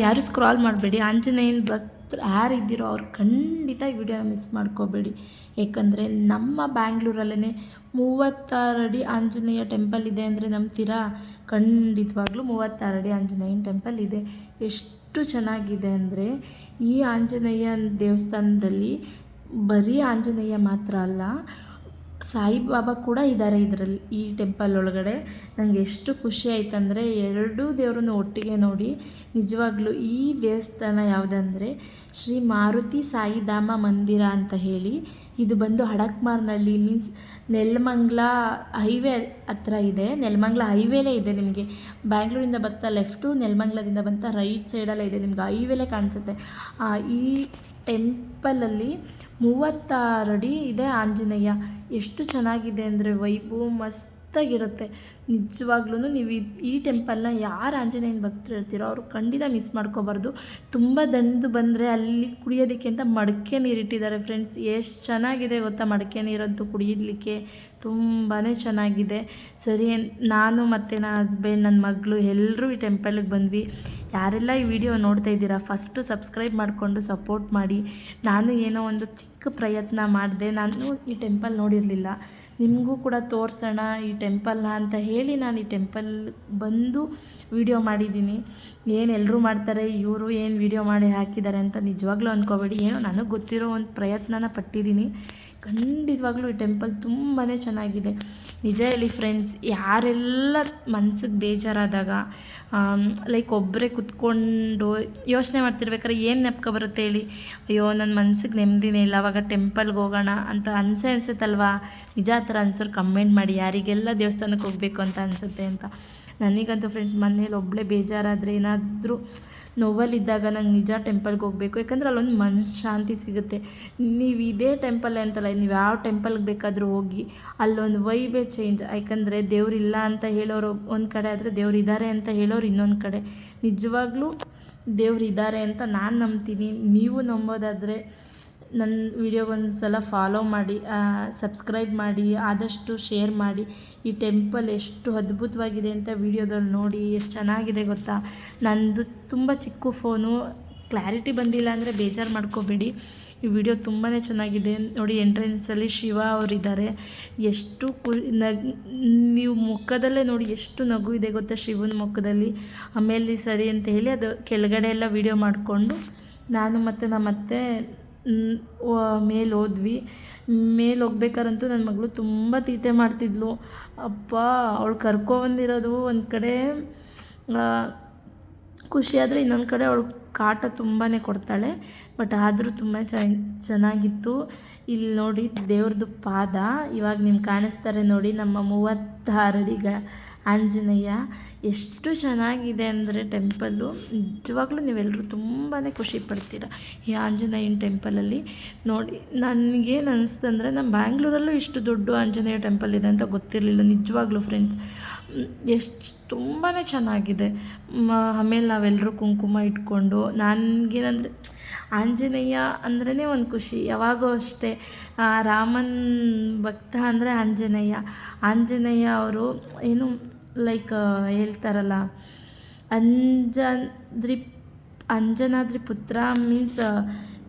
ಯಾರು ಸ್ಕ್ರಾಲ್ ಮಾಡಬೇಡಿ. ಆಂಜನೇಯನ ಭಕ್ತರು ಯಾರಿದ್ದೀರೋ ಅವ್ರು ಖಂಡಿತ ಈ ವಿಡಿಯೋನ ಮಿಸ್ ಮಾಡ್ಕೋಬೇಡಿ. ಏಕೆಂದರೆ ನಮ್ಮ ಬ್ಯಾಂಗ್ಳೂರಲ್ಲೇ 36 ಅಡಿ ಆಂಜನೇಯ ಟೆಂಪಲ್ ಇದೆ ಅಂದರೆ ನಂಬ್ತೀರಾ? ಖಂಡಿತವಾಗ್ಲೂ 36 ಅಡಿ ಆಂಜನೇಯನ ಟೆಂಪಲ್ ಇದೆ. ಎಷ್ಟು ಚೆನ್ನಾಗಿದೆ ಅಂದರೆ ಈ ಆಂಜನೇಯ ದೇವಸ್ಥಾನದಲ್ಲಿ ಬರೀ ಆಂಜನೇಯ ಮಾತ್ರ ಅಲ್ಲ, ಸಾಯಿಬಾಬಾ ಕೂಡ ಇದ್ದಾರೆ ಇದರಲ್ಲಿ, ಈ ಟೆಂಪಲ್ ಒಳಗಡೆ. ನನಗೆ ಎಷ್ಟು ಖುಷಿ ಆಯ್ತಂದರೆ ಎರಡೂ ದೇವರನ್ನು ಒಟ್ಟಿಗೆ ನೋಡಿ. ನಿಜವಾಗ್ಲೂ ಈ ದೇವಸ್ಥಾನ ಯಾವುದಂದರೆ ಶ್ರೀ ಮಾರುತಿ ಸಾಯಿಧಾಮ ಮಂದಿರ ಅಂತ ಹೇಳಿ. ಇದು ಬಂದು ಹಡಕ್ಮಾರ್ನಳ್ಳಿ, ಮೀನ್ಸ್ ನೆಲಮಂಗಲ ಹೈವೇ ಹತ್ರ ಇದೆ. ನೆಲಮಂಗಲ ಹೈವೇಲೇ ಇದೆ ನಿಮಗೆ. ಬ್ಯಾಂಗ್ಳೂರಿಂದ ಬರ್ತಾ ಲೆಫ್ಟು, ನೆಲಮಂಗಲದಿಂದ ಬಂತಾ ರೈಟ್ ಸೈಡಲ್ಲೇ ಇದೆ, ನಿಮ್ಗೆ ಹೈವೇಲೇ ಕಾಣಿಸುತ್ತೆ. ಈ ಟೆಂಪಲಲ್ಲಿ 36 ಅಡಿ ಇದೆ ಆಂಜನೇಯ. ಎಷ್ಟು ಚೆನ್ನಾಗಿದೆ ಅಂದರೆ ವೈಭವ ಮಸ್ತಾಗಿರುತ್ತೆ. ನಿಜವಾಗ್ಲೂ ನೀವು ಈ ಟೆಂಪಲ್ನ ಯಾರು ಆಂಜನೇಯನ ಭಕ್ತರು ಇರ್ತೀರೋ ಅವರು ಖಂಡಿತ ಮಿಸ್ ಮಾಡ್ಕೋಬಾರ್ದು. ತುಂಬ ದಂಡು ಬಂದರೆ ಅಲ್ಲಿ ಕುಡಿಯೋದಕ್ಕೆ ಅಂತ ಮಡಕೆ ನೀರಿಟ್ಟಿದ್ದಾರೆ ಫ್ರೆಂಡ್ಸ್. ಎಷ್ಟು ಚೆನ್ನಾಗಿದೆ ಗೊತ್ತಾ ಮಡಕೆ ನೀರಂತೂ ಕುಡಿಯಲಿಕ್ಕೆ ತುಂಬಾ ಚೆನ್ನಾಗಿದೆ. ಸರಿ, ನಾನು ಮತ್ತು ನನ್ನ ಹಸ್ಬೆಂಡ್, ನನ್ನ ಮಗಳು ಎಲ್ಲರೂ ಈ ಟೆಂಪಲ್ಗೆ ಬಂದ್ವಿ. ಯಾರೆಲ್ಲ ಈ ವಿಡಿಯೋ ನೋಡ್ತಾ ಇದ್ದೀರಾ ಫಸ್ಟು ಸಬ್ಸ್ಕ್ರೈಬ್ ಮಾಡಿಕೊಂಡು ಸಪೋರ್ಟ್ ಮಾಡಿ. ನಾನು ಏನೋ ಒಂದು ಚಿಕ್ಕ ಪ್ರಯತ್ನ ಮಾಡಿದೆ. ನಾನು ಈ ಟೆಂಪಲ್ ನೋಡಿರಲಿಲ್ಲ, ನಿಮಗೂ ಕೂಡ ತೋರಿಸೋಣ ಈ ಟೆಂಪಲ್ನ ಅಂತ ಹೇಳಿ ನಾನು ಈ ಟೆಂಪಲ್ ಬಂದು ವಿಡಿಯೋ ಮಾಡಿದ್ದೀನಿ. ಏನು ಎಲ್ಲರೂ ಮಾಡ್ತಾರೆ, ಇವರು ಏನು ವಿಡಿಯೋ ಮಾಡಿ ಹಾಕಿದ್ದಾರೆ ಅಂತ ನಿಜವಾಗ್ಲೂ ಅಂದ್ಕೋಬೇಡಿ. ಏನೋ ನನಗೆ ಗೊತ್ತಿರೋ ಒಂದು ಪ್ರಯತ್ನನ ಪಟ್ಟಿದ್ದೀನಿ. ಖಂಡಿತವಾಗ್ಲೂ ಈ ಟೆಂಪಲ್ ತುಂಬಾ ಚೆನ್ನಾಗಿದೆ. ನಿಜ ಹೇಳಿ ಫ್ರೆಂಡ್ಸ್, ಯಾರೆಲ್ಲ ಮನ್ಸಿಗೆ ಬೇಜಾರಾದಾಗ ಲೈಕ್ ಒಬ್ಬರೇ ಕುತ್ಕೊಂಡು ಯೋಚನೆ ಮಾಡ್ತಿರ್ಬೇಕಾದ್ರೆ ಏನು ನೆಪಕ ಬರುತ್ತೆ ಹೇಳಿ? ಅಯ್ಯೋ ನನ್ನ ಮನ್ಸಿಗೆ ನೆಮ್ಮದಿನೇ ಇಲ್ಲ, ಅವಾಗ ಟೆಂಪಲ್ಗೆ ಹೋಗೋಣ ಅಂತ ಅನ್ಸುತ್ತಲ್ವಾ? ನಿಜ ಆ ಥರ ಅನ್ಸೋರು ಕಮೆಂಟ್ ಮಾಡಿ, ಯಾರಿಗೆಲ್ಲ ದೇವಸ್ಥಾನಕ್ಕೆ ಹೋಗಬೇಕು ಅಂತ ಅನಿಸುತ್ತೆ ಅಂತ. ನನಗಂತೂ ಫ್ರೆಂಡ್ಸ್ ಮನೇಲಿ ಒಬ್ಬಳೇ ಬೇಜಾರಾದರೆ, ಏನಾದರೂ ನೋವಲ್ಲಿದ್ದಾಗ ನಂಗೆ ನಿಜ ಟೆಂಪಲ್ಗೆ ಹೋಗಬೇಕು. ಯಾಕಂದರೆ ಅಲ್ಲೊಂದು ಮನಸ್ಸು ಶಾಂತಿ ಸಿಗುತ್ತೆ. ನೀವು ಇದೇ ಟೆಂಪಲ್ ಅಂತಲ್ಲ, ನೀವು ಯಾವ ಟೆಂಪಲ್ಗೆ ಬೇಕಾದರೂ ಹೋಗಿ, ಅಲ್ಲೊಂದು ವೈಬೇ ಚೇಂಜ್. ಯಾಕಂದರೆ ದೇವರಿಲ್ಲ ಅಂತ ಹೇಳೋರು ಒಂದು ಕಡೆ ಆದರೆ ದೇವ್ರು ಇದ್ದಾರೆ ಅಂತ ಹೇಳೋರು ಇನ್ನೊಂದು ಕಡೆ. ನಿಜವಾಗ್ಲೂ ದೇವ್ರು ಇದ್ದಾರೆ ಅಂತ ನಾನು ನಂಬ್ತೀನಿ. ನೀವು ನಂಬೋದಾದರೆ ನನ್ನ ವಿಡಿಯೋಗೊಂದು ಸಲ ಫಾಲೋ ಮಾಡಿ, ಸಬ್ಸ್ಕ್ರೈಬ್ ಮಾಡಿ, ಆದಷ್ಟು ಶೇರ್ ಮಾಡಿ. ಈ ಟೆಂಪಲ್ ಎಷ್ಟು ಅದ್ಭುತವಾಗಿದೆ ಅಂತ ವಿಡಿಯೋದಲ್ಲಿ ನೋಡಿ. ಎಷ್ಟು ಚೆನ್ನಾಗಿದೆ ಗೊತ್ತಾ? ನಂದು ತುಂಬ ಚಿಕ್ಕ ಫೋನು, ಕ್ಲಾರಿಟಿ ಬಂದಿಲ್ಲ ಅಂದರೆ ಬೇಜಾರು ಮಾಡ್ಕೋಬೇಡಿ. ಈ ವಿಡಿಯೋ ತುಂಬಾ ಚೆನ್ನಾಗಿದೆ ನೋಡಿ. ಎಂಟ್ರೆನ್ಸಲ್ಲಿ ಶಿವ ಅವರಿದ್ದಾರೆ. ಎಷ್ಟು ನೀವು ಮುಖದಲ್ಲೇ ನೋಡಿ ಎಷ್ಟು ನಗು ಇದೆ ಗೊತ್ತಾ ಶಿವನ ಮುಖದಲ್ಲಿ. ಆಮೇಲೆ ಸರಿ ಅಂತ ಹೇಳಿ ಅದು ಕೆಳಗಡೆ ಎಲ್ಲ ವಿಡಿಯೋ ಮಾಡಿಕೊಂಡು ನಾನು ಮತ್ತು ನಮ್ಮತ್ತೆ ಮೇಲೆ ಹೋದ್ವಿ. ಮೇಲೆ ಹೋಗ್ಬೇಕಾರಂತೂ ನನ್ನ ಮಗಳು ತುಂಬ ತೀಟೆ ಮಾಡ್ತಿದ್ಲು. ಅಪ್ಪ, ಅವಳು ಕರ್ಕೊಬಂದಿರೋದು ಒಂದು ಕಡೆ ಖುಷಿಯಾದರೆ ಇನ್ನೊಂದು ಕಡೆ ಅವಳು ಕಾಟ ತುಂಬಾ ಕೊಡ್ತಾಳೆ. ಬಟ್ ಆದರೂ ತುಂಬ ಚೆನ್ನಾಗಿತ್ತು. ಇಲ್ಲಿ ನೋಡಿ ದೇವ್ರದ್ದು ಪಾದ ಇವಾಗ ನಿಮ್ಗೆ ಕಾಣಿಸ್ತಾರೆ ನೋಡಿ, ನಮ್ಮ 36 ಅಡಿಗ ಆಂಜನೇಯ. ಎಷ್ಟು ಚೆನ್ನಾಗಿದೆ ಅಂದರೆ ಟೆಂಪಲ್ಲು. ನಿಜವಾಗ್ಲೂ ನೀವೆಲ್ಲರೂ ತುಂಬಾ ಖುಷಿ ಪಡ್ತೀರ ಈ ಆಂಜನೇಯನ ಟೆಂಪಲಲ್ಲಿ ನೋಡಿ. ನನಗೇನು ಅನಿಸ್ತಂದರೆ ನಮ್ಮ ಬ್ಯಾಂಗ್ಳೂರಲ್ಲೂ ಇಷ್ಟು ದೊಡ್ಡ ಆಂಜನೇಯ ಟೆಂಪಲ್ ಇದೆ ಅಂತ ಗೊತ್ತಿರಲಿಲ್ಲ ನಿಜವಾಗ್ಲೂ ಫ್ರೆಂಡ್ಸ್. ಎಷ್ಟು ತುಂಬಾ ಚೆನ್ನಾಗಿದೆ. ಆಮೇಲೆ ನಾವೆಲ್ಲರೂ ಕುಂಕುಮ ಇಟ್ಕೊಂಡು, ನನಗೇನಂದರೆ ಆಂಜನೇಯ ಅಂದ್ರೇ ಒಂದು ಖುಷಿ. ಯಾವಾಗೂ ಅಷ್ಟೇ ರಾಮನ ಭಕ್ತ ಅಂದರೆ ಆಂಜನೇಯ ಅವರು ಏನು ಲೈಕ್ ಹೇಳ್ತಾರಲ್ಲ, ಅಂಜನಾದ್ರಿ ಪುತ್ರ ಮೀನ್ಸ್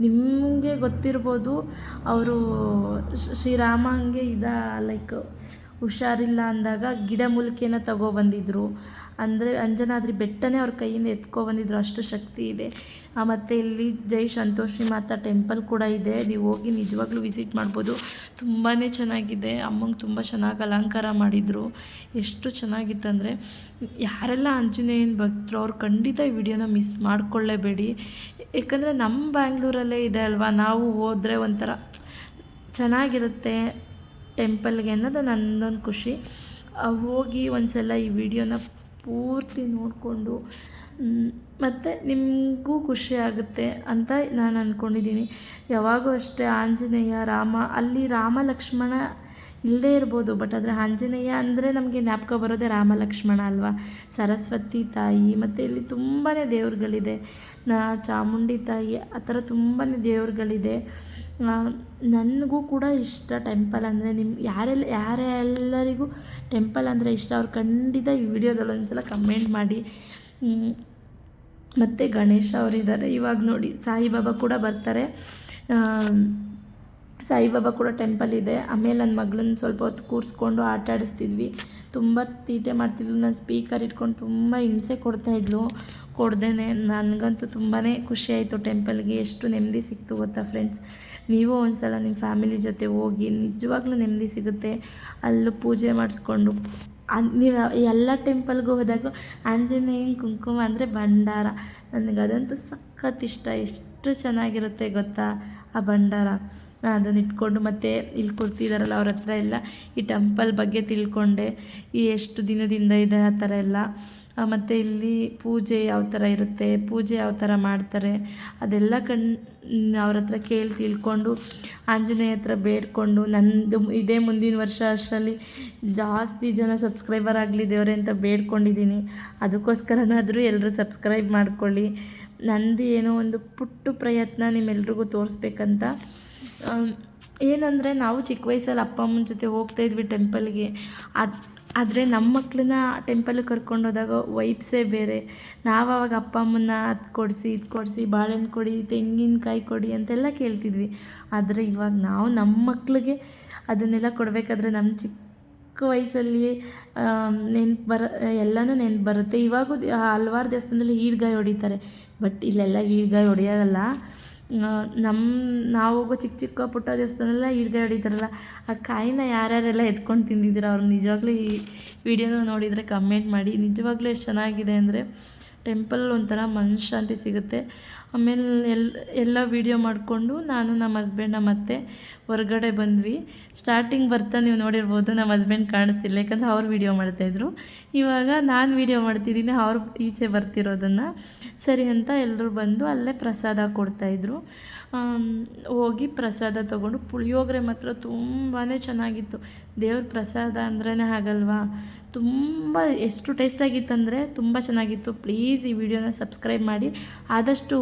ನಿಮಗೆ ಗೊತ್ತಿರ್ಬೋದು. ಅವರು ಶ್ರೀರಾಮಂಗೆ ಲೈಕ್ ಹುಷಾರಿಲ್ಲ ಅಂದಾಗ ಗಿಡಮೂಲಿಕೆನ ತಗೊಬಂದಿದ್ರು. ಅಂದರೆ ಅಂಜನಾದ್ರಿ ಬೆಟ್ಟನೇ ಅವ್ರ ಕೈಯಿಂದ ಎತ್ಕೊಬಂದಿದ್ರು, ಅಷ್ಟು ಶಕ್ತಿ ಇದೆ. ಮತ್ತು ಇಲ್ಲಿ ಜೈ ಸಂತೋಷಿ ಮಾತಾ ಟೆಂಪಲ್ ಕೂಡ ಇದೆ. ನೀವು ಹೋಗಿ ನಿಜವಾಗ್ಲೂ ವಿಸಿಟ್ ಮಾಡ್ಬೋದು. ತುಂಬಾ ಚೆನ್ನಾಗಿದೆ. ಅಮ್ಮಂಗೆ ತುಂಬ ಚೆನ್ನಾಗಿ ಅಲಂಕಾರ ಮಾಡಿದರು. ಎಷ್ಟು ಚೆನ್ನಾಗಿತ್ತಂದರೆ ಯಾರೆಲ್ಲ ಆಂಜನೇಯನ ಭಕ್ತರು ಅವ್ರು ಖಂಡಿತ ಈ ವಿಡಿಯೋನ ಮಿಸ್ ಮಾಡಿಕೊಳ್ಳೇಬೇಡಿ. ಯಾಕಂದರೆ ನಮ್ಮ ಬ್ಯಾಂಗ್ಳೂರಲ್ಲೇ ಇದೆ ಅಲ್ವಾ, ನಾವು ಹೋದರೆ ಒಂಥರ ಚೆನ್ನಾಗಿರುತ್ತೆ ಟೆಂಪಲ್ಗೆ ಅನ್ನೋದು ನನ್ನದೊಂದು ಖುಷಿ. ಹೋಗಿ ಒಂದು ಸಲ ಈ ವಿಡಿಯೋನ ಪೂರ್ತಿ ನೋಡಿಕೊಂಡು ಮತ್ತು ನಿಮಗೂ ಖುಷಿ ಆಗುತ್ತೆ ಅಂತ ನಾನು ಅಂದ್ಕೊಂಡಿದ್ದೀನಿ. ಯಾವಾಗೂ ಅಷ್ಟೇ ಆಂಜನೇಯ ರಾಮ, ಅಲ್ಲಿ ರಾಮ ಲಕ್ಷ್ಮಣ ಇಲ್ಲದೇ ಇರ್ಬೋದು, ಬಟ್ ಆದರೆ ಆಂಜನೇಯ ಅಂದರೆ ನಮಗೆ ಜ್ಞಾಪಕ ಬರೋದೇ ರಾಮ ಲಕ್ಷ್ಮಣ ಅಲ್ವಾ. ಸರಸ್ವತಿ ತಾಯಿ, ಮತ್ತು ಇಲ್ಲಿ ತುಂಬಾ ದೇವ್ರುಗಳಿದೆ. ಚಾಮುಂಡಿ ತಾಯಿ, ಆ ಥರ ತುಂಬಾ ದೇವ್ರುಗಳಿದೆ. ನನಗೂ ಕೂಡ ಇಷ್ಟ ಟೆಂಪಲ್ ಅಂದರೆ. ಯಾರೆಲ್ಲರಿಗೂ ಟೆಂಪಲ್ ಅಂದರೆ ಇಷ್ಟ ಅವ್ರು ಖಂಡಿತ ಈ ವಿಡಿಯೋದಲ್ಲಿ ಒಂದು ಸಲ ಕಮೆಂಟ್ ಮಾಡಿ. ಮತ್ತು ಗಣೇಶ ಅವರಿದ್ದಾರೆ. ಇವಾಗ ನೋಡಿ ಸಾಯಿಬಾಬಾ ಕೂಡ ಬರ್ತಾರೆ. ಸಾಯಿಬಾಬಾ ಕೂಡ ಟೆಂಪಲ್ ಇದೆ. ಆಮೇಲೆ ನನ್ನ ಮಗಳನ್ನ ಸ್ವಲ್ಪ ಹೊತ್ತು ಕೂರಿಸ್ಕೊಂಡು ಆಟ ಆಡಿಸ್ತಿದ್ವಿ. ತುಂಬ ತೀಟೆ ಮಾಡ್ತಿದ್ಲು. ನಾನು ಸ್ಪೀಕರ್ ಇಟ್ಕೊಂಡು ತುಂಬ ಹಿಂಸೆ ಕೊಡ್ತಾಯಿದ್ಲು ಕೊಡ್ದೇನೆ. ನನಗಂತೂ ತುಂಬಾ ಖುಷಿ ಆಯಿತು. ಟೆಂಪಲ್ಗೆ ಎಷ್ಟು ನೆಮ್ಮದಿ ಸಿಕ್ತು ಗೊತ್ತಾ ಫ್ರೆಂಡ್ಸ್. ನೀವು ಒಂದು ಸಲ ನಿಮ್ಮ ಫ್ಯಾಮಿಲಿ ಜೊತೆ ಹೋಗಿ, ನಿಜವಾಗ್ಲೂ ನೆಮ್ಮದಿ ಸಿಗುತ್ತೆ. ಅಲ್ಲೂ ಪೂಜೆ ಮಾಡಿಸ್ಕೊಂಡು ನೀವು ಎಲ್ಲ ಟೆಂಪಲ್ಗೂ ಹೋದಾಗ ಆಂಜನೇಯನ ಕುಂಕುಮ ಅಂದರೆ ಭಂಡಾರ. ನನಗದಂತೂ ಸಖತ್ ಇಷ್ಟ. ಎಷ್ಟು ಚೆನ್ನಾಗಿರುತ್ತೆ ಗೊತ್ತಾ ಆ ಭಂಡಾರ. ಅದನ್ನ ಇಟ್ಕೊಂಡು ಮತ್ತು ಇಲ್ಲಿ ಕೂರ್ತಿದ್ದಾರಲ್ಲ ಅವ್ರ ಹತ್ರ ಎಲ್ಲ ಈ ಟೆಂಪಲ್ ಬಗ್ಗೆ ತಿಳ್ಕೊಂಡೆ. ಈ ಎಷ್ಟು ದಿನದಿಂದ ಇದೆ ಆ ಥರ ಎಲ್ಲ. ಮತ್ತು ಇಲ್ಲಿ ಪೂಜೆ ಯಾವ ಥರ ಇರುತ್ತೆ, ಪೂಜೆ ಯಾವ ಥರ ಮಾಡ್ತಾರೆ ಅದೆಲ್ಲ ಅವ್ರ ಹತ್ರ ಕೇಳಿ ತಿಳ್ಕೊಂಡು ಆಂಜನೇಯ ಹತ್ರ ಬೇಡಿಕೊಂಡು ನಂದು ಇದೇ ಮುಂದಿನ ವರ್ಷ ಅಷ್ಟರಲ್ಲಿ ಜಾಸ್ತಿ ಜನ ಸಬ್ಸ್ಕ್ರೈಬರ್ ಆಗಲಿ ದೇವರೇ ಅಂತ ಬೇಡ್ಕೊಂಡಿದ್ದೀನಿ. ಅದಕ್ಕೋಸ್ಕರನಾದರೂ ಎಲ್ಲರೂ ಸಬ್ಸ್ಕ್ರೈಬ್ ಮಾಡ್ಕೊಳ್ಳಿ. ನಂದು ಏನೋ ಒಂದು ಪುಟ್ಟ ಪ್ರಯತ್ನ ನಿಮ್ಮೆಲ್ರಿಗೂ ತೋರಿಸ್ಬೇಕಂತ. ಏನಂದರೆ ನಾವು ಚಿಕ್ಕ ವಯಸ್ಸಲ್ಲಿ ಅಪ್ಪ ಅಮ್ಮನ ಜೊತೆ ಹೋಗ್ತಾಯಿದ್ವಿ ಟೆಂಪಲ್ಗೆ. ಆದರೆ ನಮ್ಮ ಮಕ್ಕಳನ್ನ ಟೆಂಪಲ್ಗೆ ಕರ್ಕೊಂಡು ಹೋದಾಗ ವೈಬ್ಸೇ ಬೇರೆ. ನಾವು ಆವಾಗ ಅಪ್ಪ ಅಮ್ಮನ್ನ ಅದು ಕೊಡಿಸಿ ಇದು ಕೊಡಿಸಿ ಬಾಳೆಹಣ್ಣು ಕೊಡಿ, ತೆಂಗಿನಕಾಯಿ ಕೊಡಿ ಅಂತೆಲ್ಲ ಕೇಳ್ತಿದ್ವಿ. ಆದರೆ ಇವಾಗ ನಾವು ನಮ್ಮ ಮಕ್ಳಿಗೆ ಅದನ್ನೆಲ್ಲ ಕೊಡಬೇಕಾದ್ರೆ ನಮ್ಮ ಚಿಕ್ಕ ವಯಸ್ಸಲ್ಲಿ ಎಲ್ಲನೂ ನೆನ್ಪು ಬರುತ್ತೆ. ಇವಾಗೂ ಹಲ್ವಾರು ದೇವಸ್ಥಾನದಲ್ಲಿ ಈಡ್ಗಾಯಿ ಹೊಡಿತಾರೆ. ಬಟ್ ಇಲ್ಲೆಲ್ಲ ಈಡ್ಗಾಯಿ ಹೊಡೆಯೋಲ್ಲ. ನಾವು ಹೋಗೋ ಚಿಕ್ಕ ಚಿಕ್ಕ ಪುಟ್ಟ ದೇವಸ್ಥಾನದಲ್ಲ ಈಡ್ಗಾಯಿ ಹೊಡಿತಾರಲ್ಲ, ಆ ಕಾಯಿನ ಯಾರ್ಯಾರೆಲ್ಲ ಎತ್ಕೊಂಡು ತಿಂದಿದ್ದೀರ ಅವ್ರು ನಿಜವಾಗ್ಲೂ ಈ ವಿಡಿಯೋನ ನೋಡಿದರೆ ಕಮೆಂಟ್ ಮಾಡಿ. ನಿಜವಾಗ್ಲೂ ಎಷ್ಟು ಚೆನ್ನಾಗಿದೆ ಅಂದರೆ ಟೆಂಪಲ್ ಒಂಥರ ಮನಃಶಾಂತಿ ಸಿಗುತ್ತೆ. ಆಮೇಲೆ ಎಲ್ಲ ವೀಡಿಯೋ ಮಾಡಿಕೊಂಡು ನಾನು ನಮ್ಮ ಹಸ್ಬೆಂಡ ಮತ್ತೆ ಹೊರಗಡೆ ಬಂದ್ವಿ. ಸ್ಟಾರ್ಟಿಂಗ್ ಬರ್ತಾ ನೀವು ನೋಡಿರ್ಬೋದು ನಮ್ಮ ಹಸ್ಬೆಂಡ್ ಕಾಣಿಸ್ತಿಲ್ಲ, ಯಾಕಂದರೆ ಅವ್ರು ವೀಡಿಯೋ ಮಾಡ್ತಾಯಿದ್ರು. ಇವಾಗ ನಾನು ವೀಡಿಯೋ ಮಾಡ್ತಿದ್ದೀನಿ, ಅವ್ರು ಈಚೆ ಬರ್ತಿರೋದನ್ನು. ಸರಿ ಅಂತ ಎಲ್ಲರೂ ಬಂದು ಅಲ್ಲೇ ಪ್ರಸಾದ ಕೊಡ್ತಾಯಿದ್ರು. ಹೋಗಿ ಪ್ರಸಾದ ತೊಗೊಂಡು ಪುಳಿಯೋಗರೆ ಮಾತ್ರ ತುಂಬಾ ಚೆನ್ನಾಗಿತ್ತು. ದೇವ್ರ ಪ್ರಸಾದ ಅಂದ್ರೇ ಹಾಗಲ್ವಾ, ತುಂಬ ಎಷ್ಟು ಟೇಸ್ಟಾಗಿತ್ತಂದರೆ ತುಂಬ ಚೆನ್ನಾಗಿತ್ತು. ಪ್ಲೀಸ್ ಈ ವಿಡಿಯೋನ ಸಬ್ಸ್ಕ್ರೈಬ್ ಮಾಡಿ. ಆದಷ್ಟು